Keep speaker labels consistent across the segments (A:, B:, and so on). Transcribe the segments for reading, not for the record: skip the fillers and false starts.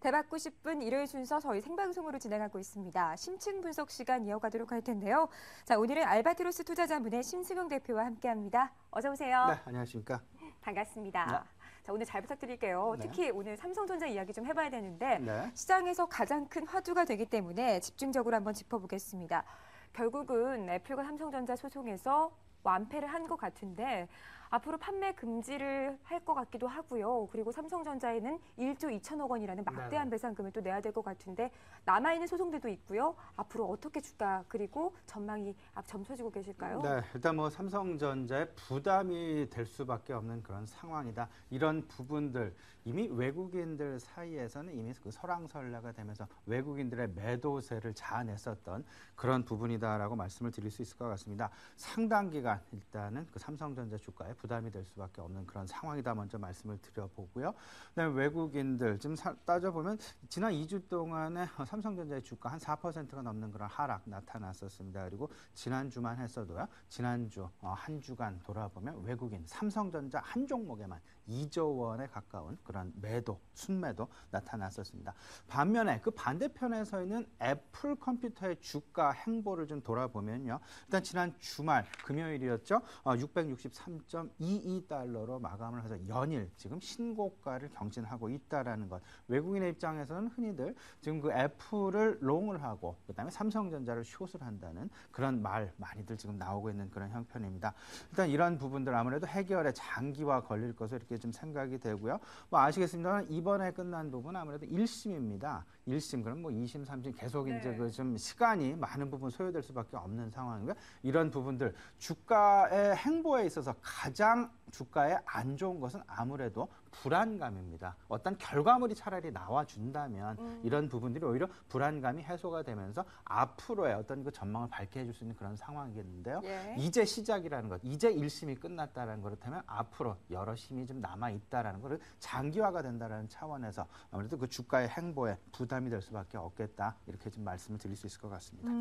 A: 대받고 싶은 일요일 순서 저희 생방송으로 진행하고 있습니다. 심층 분석 시간 이어가도록 할 텐데요. 자, 오늘은 알바트로스 투자자문의 심승용 대표와 함께합니다. 어서 오세요.
B: 네, 안녕하십니까.
A: 반갑습니다.
B: 네.
A: 자, 오늘 잘 부탁드릴게요.
B: 네.
A: 특히 오늘 삼성전자 이야기 좀 해봐야 되는데
B: 네.
A: 시장에서 가장 큰 화두가 되기 때문에 집중적으로 한번 짚어보겠습니다. 결국은 애플과 삼성전자 소송에서 완패를 한 것 같은데 앞으로 판매 금지를 할 것 같기도 하고요. 그리고 삼성전자에는 1조 2천억 원이라는 막대한 배상금을 또 내야 될 것 같은데 남아있는 소송들도 있고요. 앞으로 어떻게 주가 그리고 전망이 점쳐지고 계실까요?
B: 네, 일단 뭐 삼성전자의 부담이 될 수밖에 없는 그런 상황이다. 이런 부분들 이미 외국인들 사이에서는 이미 그 설왕설래가 되면서 외국인들의 매도세를 자아냈었던 그런 부분이다라고 말씀을 드릴 수 있을 것 같습니다. 상당 기간 일단은 그 삼성전자 주가에 부담이 될 수밖에 없는 그런 상황이다. 먼저 말씀을 드려보고요. 그다음에 외국인들 지금 따져보면 지난 2주 동안에 삼성전자의 주가 한 4%가 넘는 그런 하락 나타났었습니다. 그리고 지난주만 했어도요. 지난주 한 주간 돌아보면 외국인 삼성전자 한 종목에만 2조 원에 가까운 그런 매도, 순매도 나타났었습니다. 반면에 그 반대편에서 있는 애플 컴퓨터의 주가 행보를 좀 돌아보면요. 일단 지난 주말 금요일이었죠. 663.22달러로 마감을 해서 연일 지금 신고가를 경신하고 있다라는 것. 외국인의 입장에서는 흔히들 지금 그 애플을 롱을 하고 그다음에 삼성전자를 숏을 한다는 그런 말 많이들 지금 나오고 있는 그런 형편입니다. 일단 이런 부분들 아무래도 해결에 장기화 걸릴 것으로 이렇게 좀 생각이 되고요. 뭐 아시겠습니다만 이번에 끝난 부분 아무래도 1심입니다. 1심 그럼 뭐 2심, 3심 계속 이제 그 좀 시간이 많은 부분 소요될 수밖에 없는 상황이고요. 이런 부분들 주가의 행보에 있어서 가장 주가에 안 좋은 것은 아무래도 불안감입니다. 어떤 결과물이 차라리 나와준다면 이런 부분들이 오히려 불안감이 해소가 되면서 앞으로의 어떤 그 전망을 밝게 해줄 수 있는 그런 상황이겠는데요.
A: 예.
B: 이제 시작이라는 것, 이제 1심이 끝났다는 그렇다면 앞으로 여러 심이 좀 남아있다라는 것을 장기화가 된다는 차원에서 아무래도 그 주가의 행보에 부담이 될 수밖에 없겠다. 이렇게 좀 말씀을 드릴 수 있을 것 같습니다.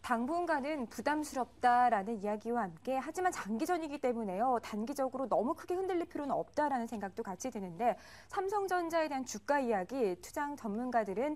A: 당분간은 부담스럽다라는 이야기와 함께 하지만 장기전이기 때문에요. 단기적으로 너무 크게 흔들릴 필요는 없다라는 생각도 같이 드는데 삼성전자에 대한 주가 이야기 투자 전문가들은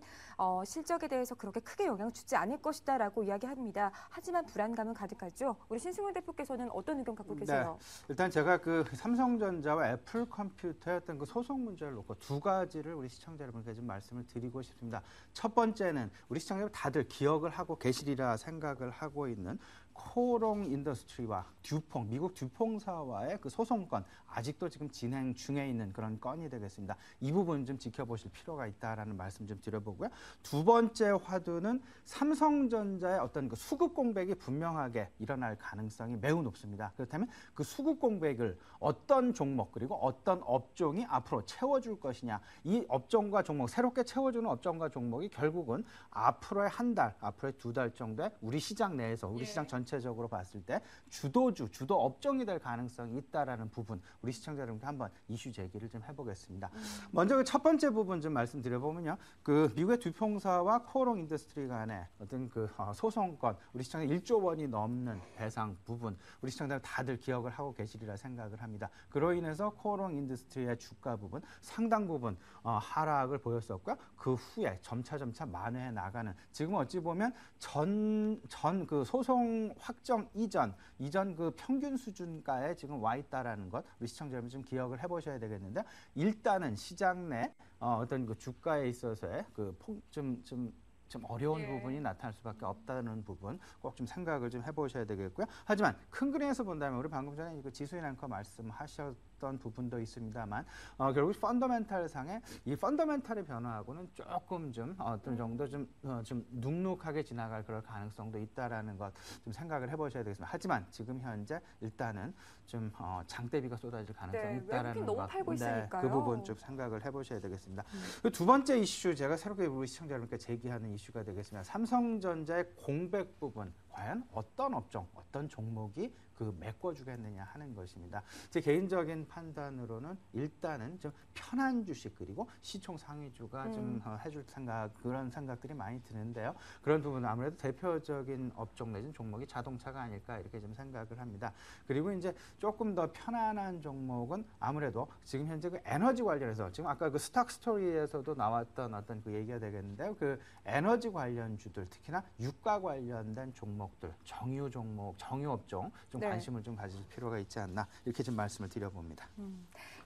A: 실적에 대해서 그렇게 크게 영향을 주지 않을 것이다라고 이야기합니다. 하지만 불안감은 가득하죠. 우리 신승훈 대표께서는 어떤 의견 갖고 계세요?
B: 네, 일단 제가 그 삼성전자와 애플 컴퓨터의 어떤 그 소송 문제를 놓고 두 가지를 우리 시청자 여러분께 좀 말씀을 드리고 싶습니다. 첫 번째는 우리 시청자 여러분 다들 기억을 하고 계시리라 생각을 하고 있는 코롱 인더스트리와 듀퐁, 미국 듀퐁사와의 그 소송건 아직도 지금 진행 중에 있는 그런 건이 되겠습니다. 이 부분 좀 지켜보실 필요가 있다라는 말씀 좀 드려보고요. 두 번째 화두는 삼성전자의 어떤 그 수급 공백이 분명하게 일어날 가능성이 매우 높습니다. 그렇다면 그 수급 공백을 어떤 종목 그리고 어떤 업종이 앞으로 채워줄 것이냐, 이 업종과 종목 새롭게 채워주는 업종과 종목이 결국은 앞으로의 한 달, 앞으로의 두 달 정도에 우리 시장 내에서 우리 시장 전체적으로 봤을 때 주도 업종이 될 가능성이 있다라는 부분 우리 시청자 여러분께 한번 이슈 제기를 좀 해보겠습니다. 먼저 그 첫 번째 부분 좀 말씀드려보면요, 그 미국의 듀퐁사와 코롱 인더스트리 간의 어떤 그 소송건 우리 시청자 1조 원이 넘는 배상 부분 우리 시청자 다들 기억을 하고 계시리라 생각을 합니다. 그로 인해서 코롱 인더스트리의 주가 부분 상당 부분 하락을 보였었고요. 그 후에 점차 만회해 나가는 지금 어찌 보면 전 그 소송 확정 이전 그 평균 수준가에 지금 와 있다라는 것 우리 시청자 여러분 좀 기억을 해보셔야 되겠는데 일단은 시장 내 어떤 그 주가에 있어서의 그 좀 어려운 부분이 나타날 수밖에 없다는 부분 꼭 좀 생각을 좀 해보셔야 되겠고요. 하지만 큰 그림에서 본다면 우리 방금 전에 그 지수인 앵커 말씀하셨던 부분도 있습니다만 결국 펀더멘탈 상의 이 펀더멘탈의 변화하고는 조금 좀 어떤 정도 좀 눅눅하게 지나갈 그럴 가능성도 있다라는 것 좀 생각을 해보셔야 되겠습니다. 하지만 지금 현재 일단은 좀 장대비가 쏟아질 가능성이 있다라는
A: 너무
B: 것,
A: 팔고 있으니까요.
B: 그 부분 좀 생각을 해보셔야 되겠습니다. 그 두 번째 이슈 제가 새롭게 우리 시청자 여러분께 제기하는 이슈가 되겠습니다. 삼성전자의 공백 부분, 과연 어떤 업종, 어떤 종목이 그 메꿔주겠느냐 하는 것입니다. 제 개인적인 판단으로는 일단은 좀 편한 주식 그리고 시총 상위주가 좀 해줄 그런 생각들이 많이 드는데요. 그런 부분은 아무래도 대표적인 업종 내지는 종목이 자동차가 아닐까 이렇게 좀 생각을 합니다. 그리고 이제 조금 더 편안한 종목은 아무래도 지금 현재 그 에너지 관련해서 지금 아까 그 스탁 스토리에서도 나왔던 어떤 그 얘기가 되겠는데요. 그 에너지 관련주들 특히나 유가 관련된 종목들, 정유 종목, 정유 업종 좀
A: 네.
B: 관심을 좀 가질 필요가 있지 않나 이렇게 좀 말씀을 드려봅니다.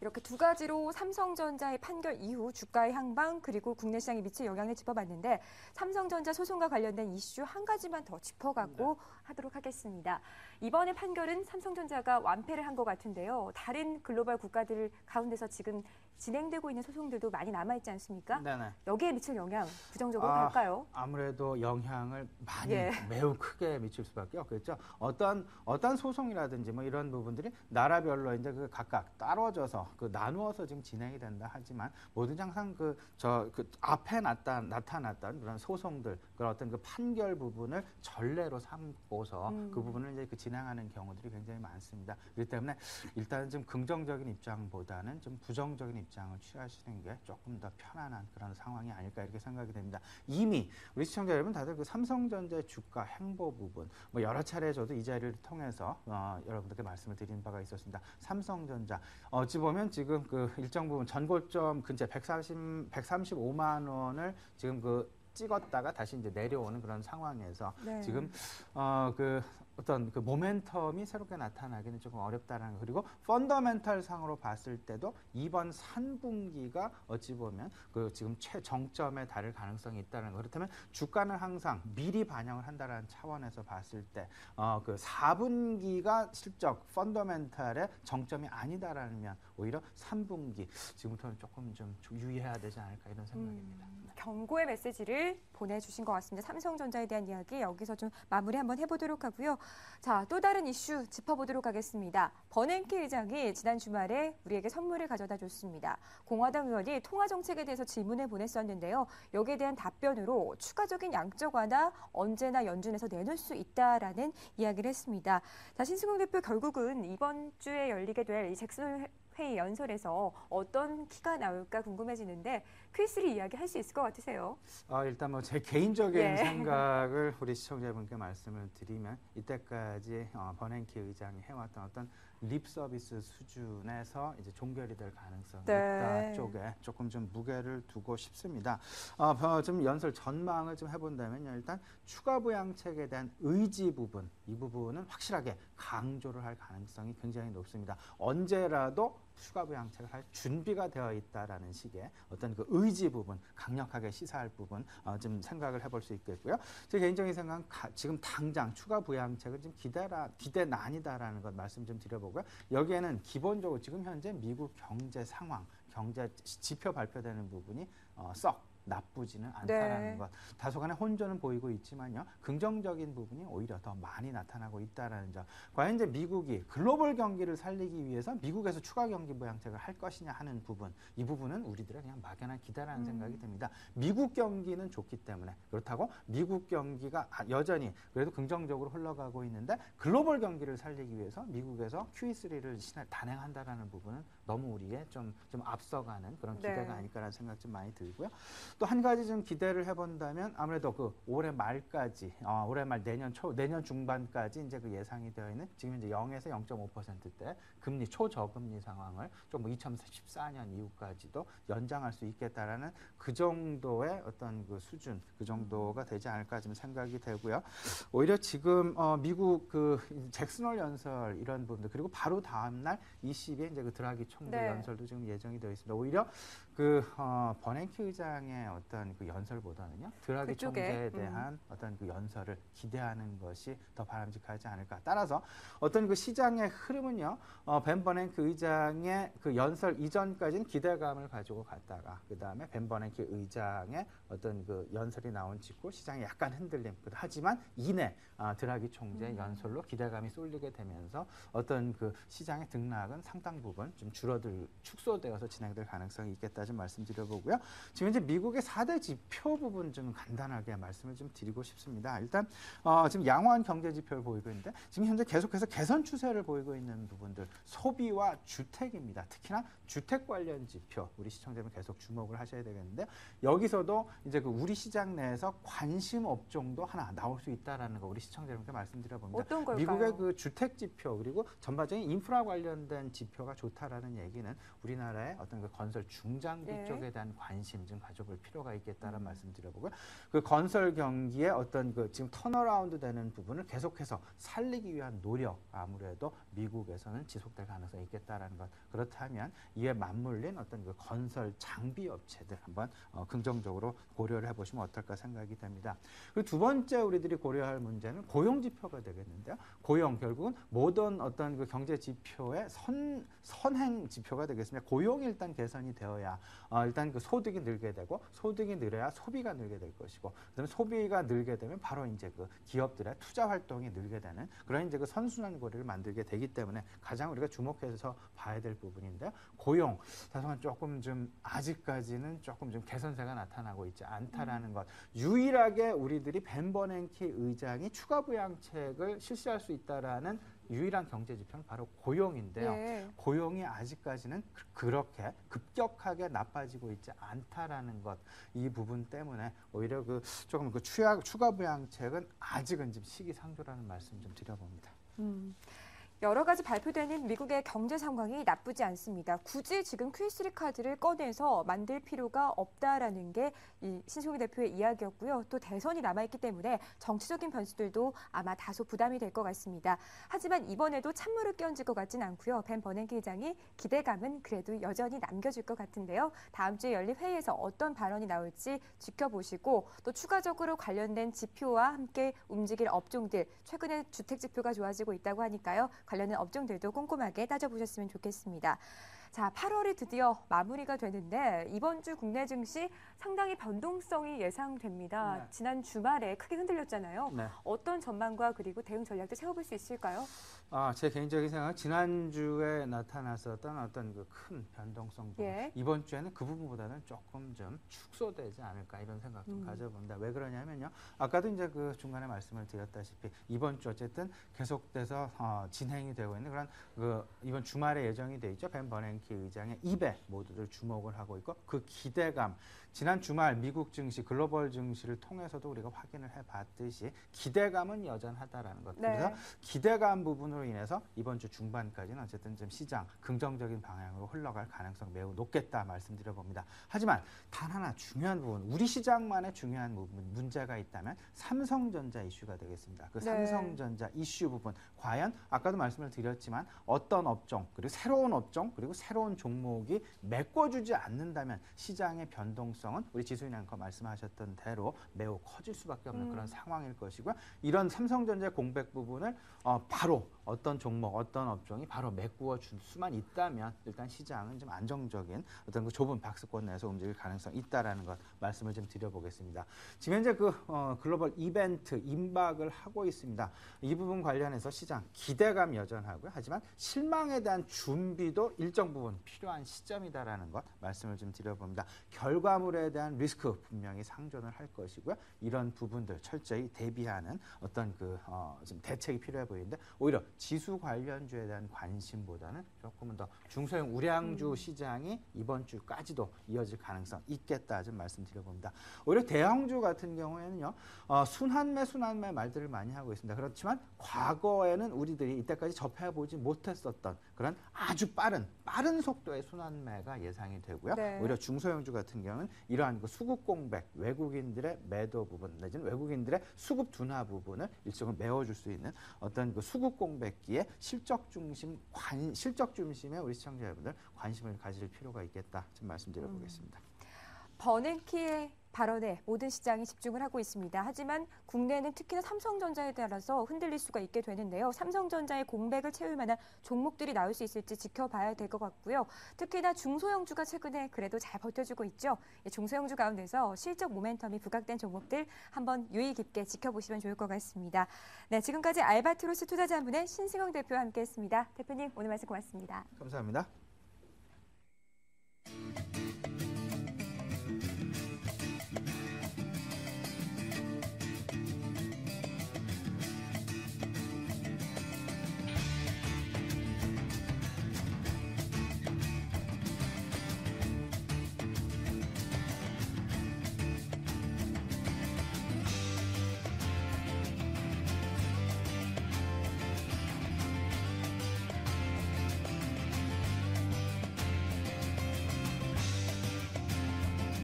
A: 이렇게 두 가지로 삼성전자의 판결 이후 주가의 향방 그리고 국내 시장에 미칠 영향을 짚어봤는데 삼성전자 소송과 관련된 이슈 한 가지만 더 짚어가고 하도록 하겠습니다. 이번에 판결은 삼성전자가 완패를 한 것 같은데요. 다른 글로벌 국가들 가운데서 지금 진행되고 있는 소송들도 많이 남아있지 않습니까?
B: 네네.
A: 여기에 미칠 영향 부정적으로 갈까요?
B: 아무래도 영향을 많이
A: 예.
B: 매우 크게 미칠 수밖에 없겠죠. 어떤 소송이라든지 뭐 이런 부분들이 나라별로 이제 그 각각 따로져서 그 나누어서 지금 진행이 된다 하지만 뭐든지 항상 그 앞에 나타났던 그런 소송들 그런 어떤 그 판결 부분을 전례로 삼고서 그 부분을 이제 그 진행하는 경우들이 굉장히 많습니다. 그렇기 때문에 일단은 좀 긍정적인 입장보다는 좀 부정적인 입장을 취하시는 게 조금 더 편안한 그런 상황이 아닐까 이렇게 생각이 됩니다. 이미 우리 시청자 여러분 다들 그 삼성전자의 주가 행보 부분 뭐 여러 차례 저도 이 자리를 통해서 여러분들께 말씀을 드린 바가 있었습니다. 삼성전자 어찌 보면 지금 그 일정 부분 전고점 근처 135만 원을 지금 그 찍었다가 다시 이제 내려오는 그런 상황에서
A: 네.
B: 지금 그 어떤 그 모멘텀이 새롭게 나타나기는 조금 어렵다는 거. 그리고 펀더멘탈 상으로 봤을 때도 이번 3분기가 어찌 보면 그 지금 최정점에 달할 가능성이 있다는 거. 그렇다면 주가는 항상 미리 반영을 한다는 차원에서 봤을 때 그 4분기가 실적 펀더멘탈의 정점이 아니다라면 오히려 3분기 지금부터는 조금 좀 유의해야 되지 않을까 이런 생각입니다.
A: 경고의 메시지를 보내주신 것 같습니다. 삼성전자에 대한 이야기 여기서 좀 마무리 한번 해보도록 하고요. 자, 또 다른 이슈 짚어보도록 하겠습니다. 버냉키 의장이 지난 주말에 우리에게 선물을 가져다 줬습니다. 공화당 의원이 통화 정책에 대해서 질문을 보냈었는데요. 여기에 대한 답변으로 추가적인 양적 완화 언제나 연준에서 내놓을 수 있다라는 이야기를 했습니다. 자, 신승용 대표 결국은 이번 주에 열리게 될 이 잭슨 회의 연설에서 어떤 키가 나올까 궁금해지는데 Q3 이야기 할 수 있을 것 같으세요?
B: 일단 뭐 제 개인적인
A: 예.
B: 생각을 우리 시청자분께 말씀을 드리면 이때까지 버냉키 의장이 해왔던 어떤 립 서비스 수준에서 이제 종결이 될 가능성이 있다 쪽에 조금 좀 무게를 두고 싶습니다. 좀 연설 전망을 좀 해본다면요. 일단 추가 부양책에 대한 의지 부분, 이 부분은 확실하게 강조를 할 가능성이 굉장히 높습니다. 언제라도 추가 부양책을 할 준비가 되어 있다라는 식의 어떤 그 의지 부분, 강력하게 시사할 부분 좀 생각을 해볼 수 있겠고요. 제 개인적인 생각은 지금 당장 추가 부양책을 좀 기대난이다라는 것 말씀 좀 드려보고요. 여기에는 기본적으로 지금 현재 미국 경제 상황, 경제 지표 발표되는 부분이 썩 나쁘지는 않다라는 것. 다소간의 혼전은 보이고 있지만요. 긍정적인 부분이 오히려 더 많이 나타나고 있다라는 점. 과연 이제 미국이 글로벌 경기를 살리기 위해서 미국에서 추가 경기 부양책을 할 것이냐 하는 부분. 이 부분은 우리들의 그냥 막연한 기대라는 생각이 듭니다. 미국 경기는 좋기 때문에 그렇다고 미국 경기가 여전히 그래도 긍정적으로 흘러가고 있는데 글로벌 경기를 살리기 위해서 미국에서 QE3를 단행한다라는 부분은 너무 우리의 좀 앞서가는 그런 기대가 아닐까라는 생각 좀 많이 들고요. 또 한 가지 좀 기대를 해본다면 아무래도 그 올해 말까지, 올해 말 내년 중반까지 이제 그 예상이 되어 있는 지금 이제 0에서 0.5%대 금리 초저금리 상황을 좀 2014년 이후까지도 연장할 수 있겠다라는 그 정도의 어떤 그 수준, 그 정도가 되지 않을까 좀 생각이 되고요. 오히려 지금 미국 그 잭슨홀 연설 이런 부분들 그리고 바로 다음 날 20일 이제 그 드라기 총재 연설도 지금 예정이 되어 있습니다. 오히려 그 버냉키 의장의 어떤 그 연설보다는요 드라기 총재에 대한 어떤 그 연설을 기대하는 것이 더 바람직하지 않을까. 따라서 어떤 그 시장의 흐름은요 벤 버냉키 의장의 그 연설 이전까지는 기대감을 가지고 갔다가 그 다음에 벤 버냉키 의장의 어떤 그 연설이 나온 직후 시장이 약간 흔들림. 하지만 이내 드라기 총재 연설로 기대감이 쏠리게 되면서 어떤 그 시장의 등락은 상당 부분 좀 축소되어서 진행될 가능성이 있겠다. 좀 말씀드려보고요. 지금 이제 미국의 4대 지표 부분 좀 간단하게 말씀을 좀 드리고 싶습니다. 일단 지금 양호한 경제 지표를 보이고 있는데 지금 현재 계속해서 개선 추세를 보이고 있는 부분들 소비와 주택입니다. 특히나 주택 관련 지표 우리 시청자분 계속 주목을 하셔야 되겠는데 여기서도 이제 그 우리 시장 내에서 관심 업종도 하나 나올 수 있다라는 거 우리 시청자분께 말씀드려봅니다.
A: 어떤 걸까요?
B: 미국의 그 주택 지표 그리고 전반적인 인프라 관련된 지표가 좋다라는 얘기는 우리나라의 어떤 그 건설 중장비
A: 네.
B: 쪽에 대한 관심 좀 가져볼 필요가 있겠다는 말씀드려보고요. 그 건설 경기의 어떤 그 지금 턴어라운드 되는 부분을 계속해서 살리기 위한 노력 아무래도 미국에서는 지속될 가능성이 있겠다라는 것. 그렇다면 이에 맞물린 어떤 그 건설 장비 업체들 한번 긍정적으로 고려를 해보시면 어떨까 생각이 됩니다. 그리고 두 번째 우리들이 고려할 문제는 고용 지표가 되겠는데요. 고용 결국은 모든 어떤 그 경제 지표의 선행 지표가 되겠습니다. 고용이 일단 개선이 되어야 일단 그 소득이 늘게 되고 소득이 늘어야 소비가 늘게 될 것이고 그다음에 소비가 늘게 되면 바로 이제 그 기업들의 투자 활동이 늘게 되는 그런 이제 그 선순환 고리를 만들게 되기 때문에 가장 우리가 주목해서 봐야 될 부분인데요. 고용 다소간 조금 좀 아직까지는 조금 좀 개선세가 나타나고 있지 않다라는 것. 유일하게 우리들이 벤 버냉키 의장이 추가 부양책을 실시할 수 있다라는 유일한 경제 지표는 바로 고용인데요.
A: 예.
B: 고용이 아직까지는 그렇게 급격하게 나빠지고 있지 않다라는 것. 이 부분 때문에 오히려 그 조금 그 추가 부양책은 아직은 좀 시기상조라는 말씀 좀 드려봅니다.
A: 여러 가지 발표되는 미국의 경제 상황이 나쁘지 않습니다. 굳이 지금 Q3 카드를 꺼내서 만들 필요가 없다라는 게 이 신승훈 대표의 이야기였고요. 또 대선이 남아있기 때문에 정치적인 변수들도 아마 다소 부담이 될 것 같습니다. 하지만 이번에도 찬물을 끼얹을 것 같진 않고요. 벤 버냉키 의장이 기대감은 그래도 여전히 남겨줄 것 같은데요. 다음 주에 열린 회의에서 어떤 발언이 나올지 지켜보시고 또 추가적으로 관련된 지표와 함께 움직일 업종들 최근에 주택 지표가 좋아지고 있다고 하니까요. 관련된 업종들도 꼼꼼하게 따져보셨으면 좋겠습니다. 자, 8월이 드디어 마무리가 되는데 이번 주 국내 증시 상당히 변동성이 예상됩니다.
B: 네.
A: 지난 주말에 크게 흔들렸잖아요.
B: 네.
A: 어떤 전망과 그리고 대응 전략도 세워볼 수 있을까요?
B: 제 개인적인 생각은 지난주에 나타났었던 어떤 그 큰 변동성 부분
A: 예.
B: 이번 주에는 그 부분보다는 조금 좀 축소되지 않을까 이런 생각 좀 가져봅니다. 왜 그러냐면요. 아까도 이제 그 중간에 말씀을 드렸다시피 이번 주 어쨌든 계속돼서 진행이 되고 있는 그런 그 이번 주말에 예정이 돼 있죠. 벤 버냉키 의장의 입에 모두들 주목을 하고 있고 그 기대감 지난 주말 미국 증시, 글로벌 증시를 통해서도 우리가 확인을 해봤듯이 기대감은 여전하다라는 것.
A: 네.
B: 그래서 기대감 부분으로 인해서 이번 주 중반까지는 어쨌든 좀 시장 긍정적인 방향으로 흘러갈 가능성 매우 높겠다 말씀드려봅니다. 하지만 단 하나 중요한 부분, 우리 시장만의 중요한 문제가 있다면 삼성전자 이슈가 되겠습니다. 그
A: 네.
B: 삼성전자 이슈 부분, 과연 아까도 말씀을 드렸지만 어떤 업종, 그리고 새로운 업종, 그리고 새로운 종목이 메꿔주지 않는다면 시장의 변동성은 우리 지수인 앵커 말씀하셨던 대로 매우 커질 수밖에 없는 그런 상황일 것이고요. 이런 삼성전자 공백 부분을 바로 어떤 종목, 어떤 업종이 바로 메꾸어 줄 수만 있다면 일단 시장은 좀 안정적인 어떤 그 좁은 박스권 내에서 움직일 가능성이 있다라는 것 말씀을 좀 드려보겠습니다. 지금 현재 그 글로벌 이벤트 임박을 하고 있습니다. 이 부분 관련해서 시장 기대감 여전하고요. 하지만 실망에 대한 준비도 일정 부분 필요한 시점이다라는 것 말씀을 좀 드려봅니다. 결과물에 대한 리스크 분명히 상존을 할 것이고요. 이런 부분들 철저히 대비하는 어떤 그 지금 대책이 필요해 보이는데 오히려 지수 관련주에 대한 관심보다는 조금은 더 중소형 우량주 시장이 이번 주까지도 이어질 가능성 있겠다 좀 말씀드려봅니다. 오히려 대형주 같은 경우에는요. 순환매 말들을 많이 하고 있습니다. 그렇지만 과거에는 우리들이 이때까지 접해보지 못했었던 그런 아주 빠른 속도의 순환매가 예상이 되고요.
A: 네.
B: 오히려 중소형주 같은 경우는 이러한 그 수급 공백, 외국인들의 매도 부분 내지는 외국인들의 수급 둔화 부분을 일정을 메워줄 수 있는 어떤 그 수급 공백기에 실적 중심의 우리 시청자 여러분들 관심을 가질 필요가 있겠다 좀 말씀드려보겠습니다.
A: 버냉키의 발언에 모든 시장이 집중을 하고 있습니다. 하지만 국내는 특히나 삼성전자에 따라서 흔들릴 수가 있게 되는데요. 삼성전자의 공백을 채울 만한 종목들이 나올 수 있을지 지켜봐야 될 것 같고요. 특히나 중소형주가 최근에 그래도 잘 버텨주고 있죠. 중소형주 가운데서 실적 모멘텀이 부각된 종목들 한번 유의 깊게 지켜보시면 좋을 것 같습니다. 네, 지금까지 알바트로스 투자자문의 신승영 대표와 함께했습니다. 대표님 오늘 말씀 고맙습니다.
B: 감사합니다.